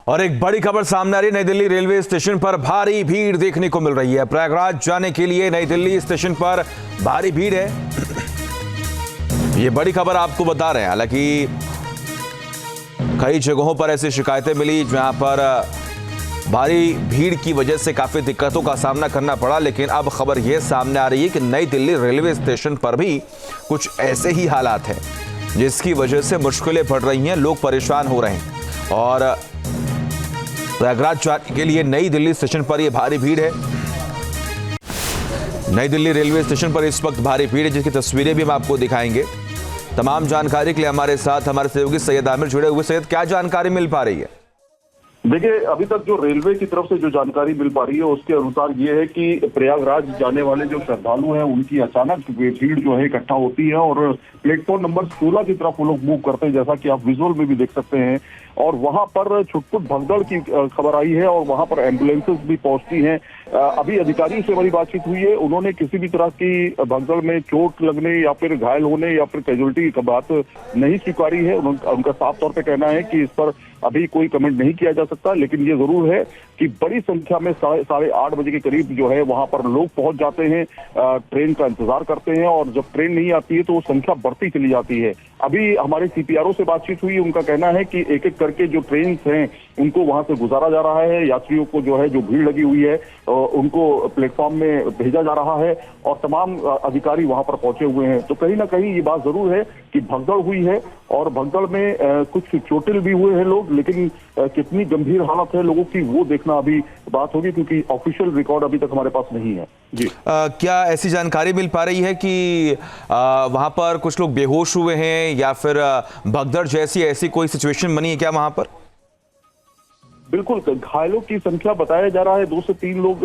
और एक बड़ी खबर सामने आ रही है। नई दिल्ली रेलवे स्टेशन पर भारी भीड़ देखने को मिल रही है। प्रयागराज जाने के लिए नई दिल्ली स्टेशन पर भारी भीड़ है। ये बड़ी खबर आपको बता रहे हैं। हालांकि कई जगहों पर ऐसी शिकायतें मिली जहां पर भारी भीड़ की वजह से काफी दिक्कतों का सामना करना पड़ा, लेकिन अब खबर यह सामने आ रही है कि नई दिल्ली रेलवे स्टेशन पर भी कुछ ऐसे ही हालात हैं जिसकी वजह से मुश्किलें बढ़ रही हैं, लोग परेशान हो रहे हैं। और प्रयागराज जाने के लिए नई दिल्ली स्टेशन पर यह भारी भीड़ है। नई दिल्ली रेलवे स्टेशन पर इस वक्त भारी भीड़ है, जिसकी तस्वीरें भी हम आपको दिखाएंगे। तमाम जानकारी के लिए हमारे साथ हमारे सहयोगी सैयद आमिर जुड़े हुए। सैयद, क्या जानकारी मिल पा रही है? देखिए, अभी तक जो रेलवे की तरफ से जो जानकारी मिल पा रही है उसके अनुसार ये है कि प्रयागराज जाने वाले जो श्रद्धालु हैं उनकी अचानक भीड़ जो है इकट्ठा होती है और प्लेटफॉर्म नंबर 16 की तरफ वो लोग मूव करते हैं, जैसा कि आप विजुअल में भी देख सकते हैं। और वहां पर छुटपुट भगदड़ की खबर आई है और वहां पर एम्बुलेंसेस भी पहुंचती हैं। अभी अधिकारियों से हमारी बातचीत हुई है, उन्होंने किसी भी तरह की भगदड़ में चोट लगने या फिर घायल होने या फिर कैजुअलिटी की बात नहीं स्वीकारी है। उनका साफ तौर पर कहना है कि इस पर अभी कोई कमेंट नहीं किया जा सकता, लेकिन ये जरूर है कि बड़ी संख्या में 8:30 बजे के करीब जो है वहां पर लोग पहुंच जाते हैं, ट्रेन का इंतजार करते हैं और जब ट्रेन नहीं आती है तो वो संख्या बढ़ती चली जाती है। अभी हमारे सीपीआरओ से बातचीत हुई, उनका कहना है कि एक एक करके जो ट्रेन हैं उनको वहां से गुजारा जा रहा है, यात्रियों को जो है जो भीड़ लगी हुई है उनको प्लेटफॉर्म में भेजा जा रहा है और तमाम अधिकारी वहां पर पहुंचे हुए हैं। तो कहीं ना कहीं ये बात जरूर है कि भगदड़ हुई है और भगदड़ में कुछ चोटिल भी हुए हैं लोग, लेकिन कितनी गंभीर हालत है लोगों की वो देखना अभी बात होगी, क्योंकि ऑफिशियल रिकॉर्ड अभी तक हमारे पास नहीं है। जी, क्या ऐसी जानकारी मिल पा रही है कि वहां पर कुछ लोग बेहोश हुए हैं या फिर भगदड़ जैसी ऐसी कोई सिचुएशन बनी है क्या वहां पर? बिल्कुल, घायलों की संख्या बताया जा रहा है 2 से 3 लोग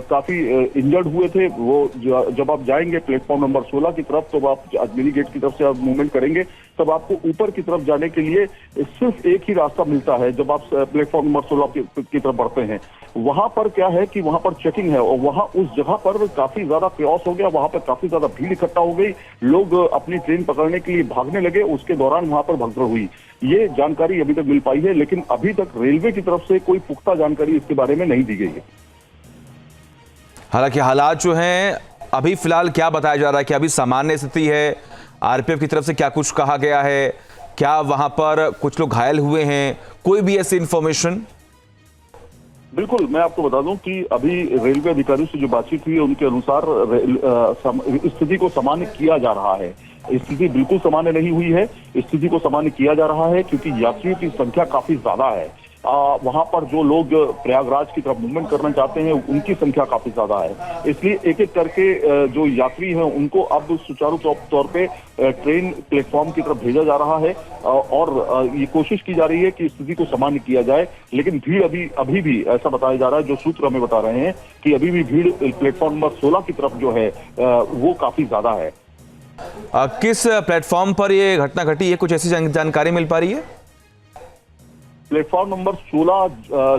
काफी इंजर्ड हुए थे। वो जब आप जाएंगे प्लेटफॉर्म नंबर 16 की तरफ, तो आप अजमेरी गेट की तरफ से आप मूवमेंट करेंगे तब आपको ऊपर की तरफ जाने के लिए सिर्फ एक ही रास्ता मिलता है। जब आप प्लेटफॉर्म नंबर 16 की तरफ बढ़ते हैं, वहां पर क्या है कि वहां पर चेकिंग है और वहां उस जगह पर काफी ज्यादा क्योस हो गया, वहां पर काफी ज्यादा भीड़ इकट्ठा हो गई, लोग अपनी ट्रेन पकड़ने के लिए भागने लगे। उसके दौरान वहां पर भगदड़ हुई, ये जानकारी अभी तक मिल पाई है, लेकिन अभी तक रेलवे की तरफ से कोई पुख्ता जानकारी इसके बारे में नहीं दी गई है। हालांकि हालात जो हैं अभी फिलहाल क्या बताया जा रहा है कि अभी सामान्य स्थिति है, आरपीएफ की तरफ से क्या कुछ कहा गया है, क्या वहां पर कुछ लोग घायल हुए हैं, कोई भी ऐसी इंफॉर्मेशन? बिल्कुल, मैं आपको बता दूं कि अभी रेलवे अधिकारियों से जो बातचीत हुई है उनके अनुसार स्थिति को सामान्य किया जा रहा है। स्थिति बिल्कुल सामान्य नहीं हुई है, स्थिति को सामान्य किया जा रहा है क्योंकि यात्रियों की संख्या काफी ज्यादा है। वहां पर जो लोग प्रयागराज की तरफ मूवमेंट करना चाहते हैं उनकी संख्या काफी ज्यादा है, इसलिए एक एक करके जो यात्री हैं उनको अब सुचारू तौर पे ट्रेन प्लेटफॉर्म की तरफ भेजा जा रहा है और ये कोशिश की जा रही है कि स्थिति को सामान्य किया जाए। लेकिन भीड़ अभी भी ऐसा बताया जा रहा है, जो सूत्र हमें बता रहे हैं कि अभी भी भीड़ प्लेटफॉर्म नंबर 16 की तरफ जो है वो काफी ज्यादा है। किस प्लेटफॉर्म पर ये घटना घटी है, कुछ ऐसी जानकारी मिल पा रही है? प्लेटफॉर्म नंबर 16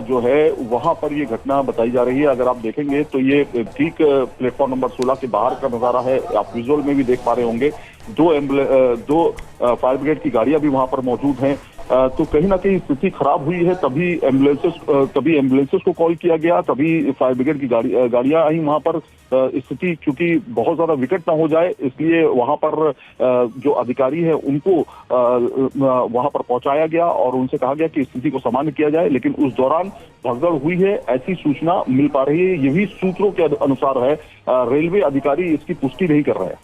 जो है वहां पर ये घटना बताई जा रही है। अगर आप देखेंगे तो ये ठीक प्लेटफॉर्म नंबर 16 के बाहर का नजारा है, आप विजुअल में भी देख पा रहे होंगे। दो फायर ब्रिगेड की गाड़ियां भी वहां पर मौजूद हैं। तो कहीं ना कहीं स्थिति खराब हुई है, तभी एम्बुलेंसेस को कॉल किया गया, तभी फायर ब्रिगेड की गाड़ियां आई वहां पर। स्थिति चूंकि बहुत ज्यादा विकट ना हो जाए इसलिए वहां पर जो अधिकारी है उनको वहां पर पहुंचाया गया और उनसे कहा गया कि स्थिति को सामान्य किया जाए, लेकिन उस दौरान भगदड़ हुई है ऐसी सूचना मिल पा रही है। यही सूत्रों के अनुसार है, रेलवे अधिकारी इसकी पुष्टि नहीं कर रहे हैं।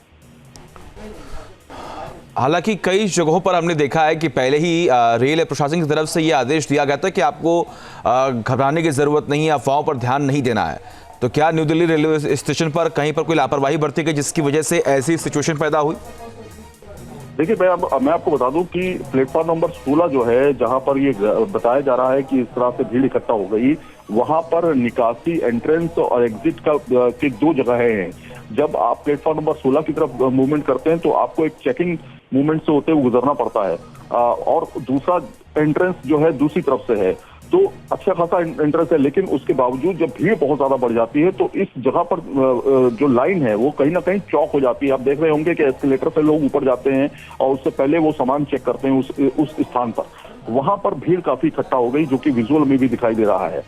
हालांकि कई जगहों पर हमने देखा है कि पहले ही रेल प्रशासन की तरफ से यह आदेश दिया गया था कि आपको घबराने की जरूरत नहीं है, अफवाहों पर ध्यान नहीं देना है। तो क्या न्यू दिल्ली रेलवे स्टेशन पर कहीं पर कोई लापरवाही बरती गई जिसकी वजह से ऐसी सिचुएशन पैदा हुई? देखिए, मैं आपको बता दूं कि प्लेटफॉर्म नंबर 16 जो है जहां पर ये बताया जा रहा है कि इस तरह से भीड़ इकट्ठा हो गई, वहां पर निकासी, एंट्रेंस और एग्जिट की 2 जगहें हैं। जब आप प्लेटफॉर्म नंबर 16 की तरफ मूवमेंट करते हैं तो आपको एक चेकिंग मूवमेंट से होते हुए गुजरना पड़ता है और दूसरा एंट्रेंस जो है दूसरी तरफ से है, तो अच्छा खासा एंट्रेंस है। लेकिन उसके बावजूद जब भीड़ बहुत ज्यादा बढ़ जाती है तो इस जगह पर जो लाइन है वो कहीं ना कहीं चौक हो जाती है। आप देख रहे होंगे कि एस्केलेटर से लोग ऊपर जाते हैं और उससे पहले वो सामान चेक करते हैं उस स्थान पर। वहां पर भीड़ काफी इकट्ठा हो गई, जो कि विजुअल में भी दिखाई दे रहा है।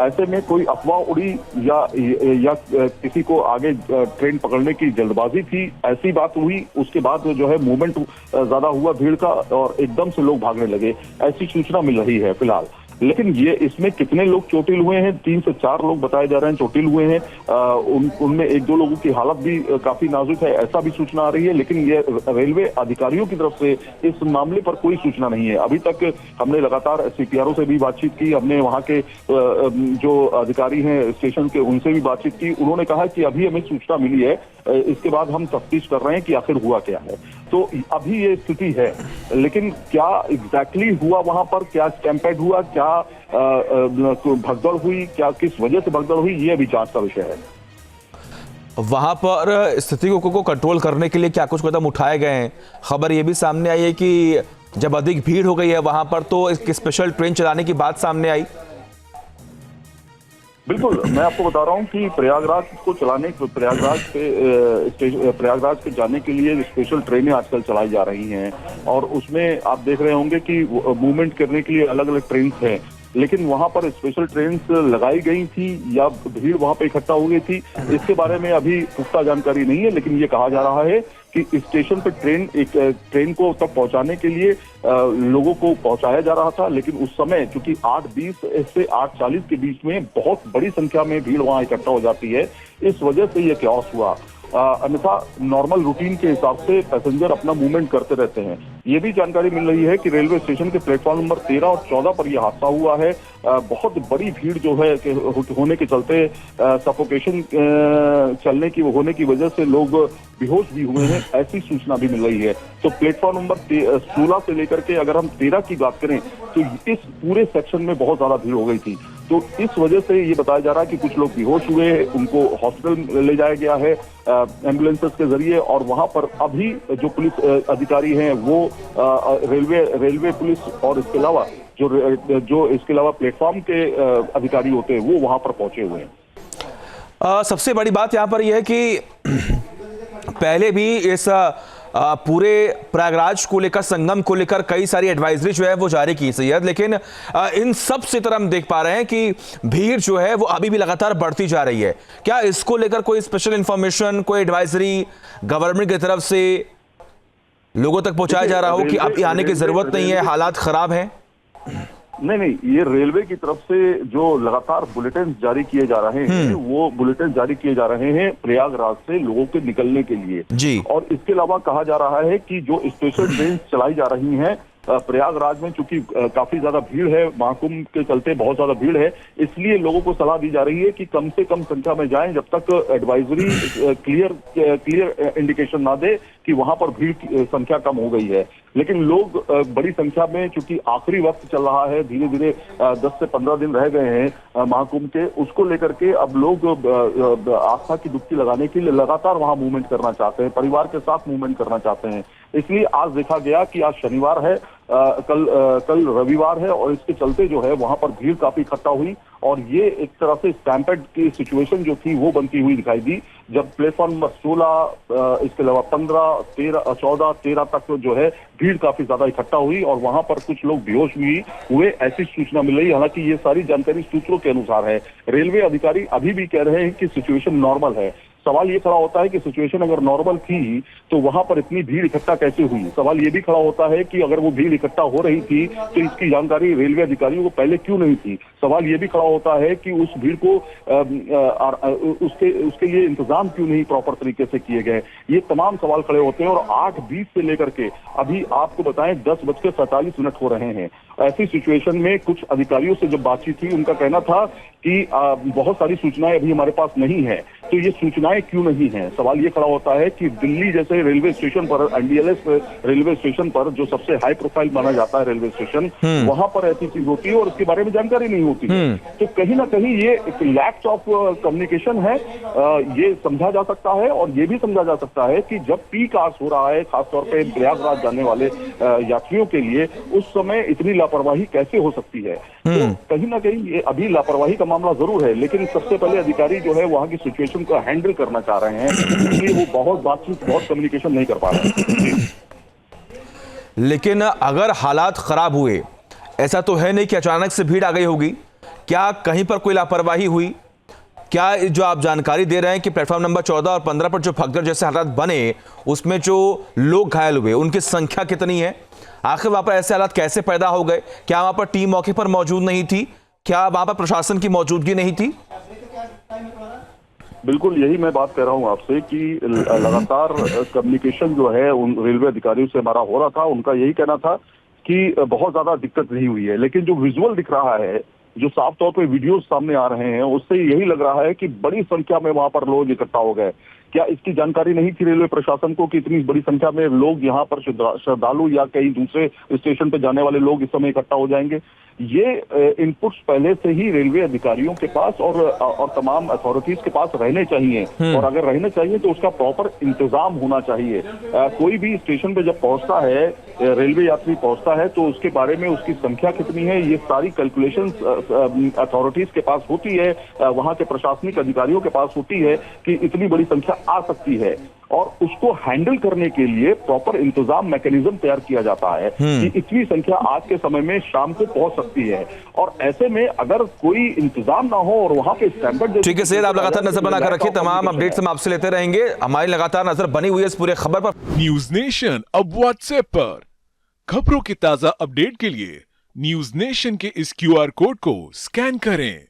ऐसे में कोई अफवाह उड़ी या किसी को आगे ट्रेन पकड़ने की जल्दबाजी थी, ऐसी बात हुई। उसके बाद जो है मूवमेंट ज्यादा हुआ भीड़ का और एकदम से लोग भागने लगे, ऐसी सूचना मिल रही है फिलहाल। लेकिन ये इसमें कितने लोग चोटिल हुए हैं? 3 से 4 लोग बताए जा रहे हैं चोटिल हुए हैं। उनमें 1-2 लोगों की हालत भी काफी नाजुक है, ऐसा भी सूचना आ रही है। लेकिन ये रेलवे अधिकारियों की तरफ से इस मामले पर कोई सूचना नहीं है। अभी तक हमने लगातार सीपीआरओ से भी बातचीत की, हमने वहां के जो अधिकारी हैं स्टेशन के, उनसे भी बातचीत की। उन्होंने कहा कि अभी हमें सूचना मिली है, इसके बाद हम तफ्तीश कर रहे हैं कि आखिर हुआ क्या है। तो अभी ये स्थिति है, लेकिन क्या एग्जैक्टली हुआ वहां पर, क्या स्टैम्पेड हुआ, क्या भगदड़ हुई, क्या किस वजह से भगदड़ हुई, ये अभी जांच का विषय है। वहां पर स्थिति को कंट्रोल करने के लिए क्या कुछ कदम उठाए गए हैं? खबर ये भी सामने आई है कि जब अधिक भीड़ हो गई है वहां पर तो एक स्पेशल ट्रेन चलाने की बात सामने आई। बिल्कुल, मैं आपको बता रहा हूँ कि प्रयागराज पे जाने के लिए स्पेशल ट्रेनें आजकल चलाई जा रही हैं और उसमें आप देख रहे होंगे कि मूवमेंट करने के लिए अलग अलग ट्रेन हैं। लेकिन वहां पर स्पेशल ट्रेन लगाई गई थी या भीड़ वहां पे इकट्ठा हो गई थी, इसके बारे में अभी पुख्ता जानकारी नहीं है। लेकिन ये कहा जा रहा है कि स्टेशन पर ट्रेन को तक पहुंचाने के लिए लोगों को पहुंचाया जा रहा था। लेकिन उस समय चूंकि 8:20 से 8:40 के बीच में बहुत बड़ी संख्या में भीड़ वहां इकट्ठा हो जाती है, इस वजह से ये क्योस हुआ। अन्यथा नॉर्मल रूटीन के हिसाब से पैसेंजर अपना मूवमेंट करते रहते हैं। ये भी जानकारी मिल रही है कि रेलवे स्टेशन के प्लेटफॉर्म नंबर 13 और 14 पर यह हादसा हुआ है। बहुत बड़ी भीड़ जो है होने के चलते सफोकेशन चलने की होने की वजह से लोग बेहोश भी हुए हैं, ऐसी सूचना भी मिल रही है। तो प्लेटफॉर्म नंबर 16 से लेकर के अगर हम 13 की बात करें तो इस पूरे सेक्शन में बहुत ज्यादा भीड़ हो गई थी। तो इस वजह से ये बताया जा रहा है कि कुछ लोग बेहोश हुए, उनको हॉस्पिटल ले जाया गया है एम्बुलेंसेस के जरिए। और वहां पर अभी जो पुलिस अधिकारी हैं वो रेलवे पुलिस और इसके अलावा जो इसके अलावा प्लेटफॉर्म के अधिकारी होते हैं वो वहां पर पहुंचे हुए हैं। सबसे बड़ी बात यहाँ पर यह है कि पहले भी इस पूरे प्रयागराज को लेकर, संगम को लेकर कई सारी एडवाइजरी जो है वो जारी की सैयद, लेकिन इन सब से तरह हम देख पा रहे हैं कि भीड़ जो है वो अभी भी लगातार बढ़ती जा रही है। क्या इसको लेकर कोई स्पेशल इंफॉर्मेशन, कोई एडवाइजरी गवर्नमेंट की तरफ से लोगों तक पहुंचाया जा रहा हो कि अब आने की जरूरत नहीं है, हालात खराब हैं? नहीं, ये रेलवे की तरफ से जो लगातार बुलेटिन जारी किए जा रहे हैं, वो बुलेटिन जारी किए जा रहे हैं प्रयागराज से लोगों के निकलने के लिए जी। और इसके अलावा कहा जा रहा है कि जो स्पेशल ट्रेन चलाई जा रही हैं प्रयागराज में, चूंकि काफी ज्यादा भीड़ है, महाकुंभ के चलते बहुत ज्यादा भीड़ है, इसलिए लोगों को सलाह दी जा रही है कि कम से कम संख्या में जाएं जब तक एडवाइजरी क्लियर इंडिकेशन ना दे कि वहां पर भीड़ की संख्या कम हो गई है। लेकिन लोग बड़ी संख्या में, चूंकि आखिरी वक्त चल रहा है, धीरे धीरे 10 से 15 दिन रह गए हैं महाकुंभ के, उसको लेकर के अब लोग आस्था की डुबकी लगाने के लिए लगातार वहां मूवमेंट करना चाहते हैं, परिवार के साथ मूवमेंट करना चाहते हैं। इसलिए आज देखा गया कि आज शनिवार है, कल रविवार है और इसके चलते जो है वहां पर भीड़ काफी इकट्ठा हुई और ये एक तरह से स्टैम्पेड की सिचुएशन जो थी वो बनती हुई दिखाई दी, जब प्लेटफॉर्म नंबर 16 इसके अलावा 15, 13, 14, 13 तक जो है भीड़ काफी ज्यादा इकट्ठा हुई और वहां पर कुछ लोग बेहोश हुए, ऐसी सूचना मिल रही। हालांकि ये सारी जानकारी सूत्रों के अनुसार है। रेलवे अधिकारी अभी भी कह रहे हैं कि सिचुएशन नॉर्मल है। सवाल ये खड़ा होता है कि सिचुएशन अगर नॉर्मल थी तो वहां पर इतनी भीड़ इकट्ठा कैसे हुई। सवाल ये भी खड़ा होता है कि अगर वो भीड़ इकट्ठा हो रही थी तो इसकी जानकारी रेलवे अधिकारियों को पहले क्यों नहीं थी। सवाल ये भी खड़ा होता है कि उस भीड़ को उसके लिए इंतजाम क्यों नहीं प्रॉपर तरीके से किए गए। ये तमाम सवाल खड़े होते हैं और 8:20 से लेकर के अभी आपको बताएं 10:47 हो रहे हैं। ऐसी सिचुएशन में कुछ अधिकारियों से जब बातचीत हुई, उनका कहना था कि बहुत सारी सूचनाएं अभी हमारे पास नहीं है। तो ये सूचनाएं क्यों नहीं है, सवाल ये खड़ा होता है कि दिल्ली जैसे रेलवे स्टेशन पर, एनडीएलएस रेलवे स्टेशन पर जो सबसे हाई प्रोफाइल माना जाता है रेलवे स्टेशन, वहां पर ऐसी चीज होती है और उसके बारे में जानकारी नहीं होती है। तो कहीं ना कहीं ये एक लैक ऑफ कम्युनिकेशन है, ये समझा जा सकता है। और ये भी समझा जा सकता है कि जब पीक आवर्स हो रहा है, खासतौर पर प्रयागराज जाने वाले यात्रियों के लिए, उस समय इतनी लापरवाही कैसे हो सकती है। तो कहीं ना कहीं ये अभी लापरवाही का मामला जरूर है, लेकिन सबसे पहले अधिकारी जो है वहां की सिचुएशन को हैंडल करना चाह रहे हैं, इसलिए वो बहुत बातचीत, बहुत कम्युनिकेशन नहीं कर पा रहे हैं। लेकिन अगर हालात खराब हुए ऐसा तो है नहीं कि अचानक से भीड़ आ गई होगी। क्या कहीं पर कोई लापरवाही हुई? क्या जो आप जानकारी दे रहे हैं कि प्लेटफॉर्म नंबर 14 और 15 पर जो भगदड़ जैसे हालात बने, उसमें जो लोग घायल हुए उनकी संख्या कितनी है? आखिर वहां पर ऐसे हालात कैसे पैदा हो गए? क्या वहां पर टीम मौके पर मौजूद नहीं थी? क्या वहां पर प्रशासन की मौजूदगी नहीं थी? बिल्कुल यही मैं बात कर रहा हूं आपसे कि लगातार कम्युनिकेशन जो है उन रेलवे अधिकारियों से हमारा हो रहा था। उनका यही कहना था कि बहुत ज्यादा दिक्कत नहीं हुई है, लेकिन जो विजुअल दिख रहा है, जो साफ तौर पे वीडियोस सामने आ रहे हैं, उससे यही लग रहा है कि बड़ी संख्या में वहां पर लोग इकट्ठा हो गए। क्या इसकी जानकारी नहीं थी रेलवे प्रशासन को कि इतनी बड़ी संख्या में लोग यहाँ पर श्रद्धालु या कहीं दूसरे स्टेशन पर जाने वाले लोग इस समय इकट्ठा हो जाएंगे? ये इनपुट्स पहले से ही रेलवे अधिकारियों के पास और तमाम अथॉरिटीज के पास रहने चाहिए, और अगर रहने चाहिए तो उसका प्रॉपर इंतजाम होना चाहिए। कोई भी स्टेशन पे जब पहुंचता है, रेलवे यात्री पहुंचता है, तो उसके बारे में उसकी संख्या कितनी है, ये सारी कैलकुलेशंस अथॉरिटीज के पास होती है, वहां के प्रशासनिक अधिकारियों के पास होती है कि इतनी बड़ी संख्या आ सकती है, और उसको हैंडल करने के लिए प्रॉपर इंतजाम मैकेनिज्म तैयार किया जाता है कि इतनी संख्या आज के समय में शाम को पहुंच सकती है। और ऐसे में अगर कोई इंतजाम ना हो और वहां पे स्टैंडर्ड। ठीक है सैयद, आप लगातार नजर बनाकर रखिए, तमाम अपडेट्स हम आपसे लेते रहेंगे। हमारी लगातार नजर बनी हुई है इस पूरे खबर पर। न्यूज नेशन अब व्हाट्सएप पर खबरों की ताजा अपडेट के लिए न्यूज नेशन के इस QR कोड को स्कैन करें।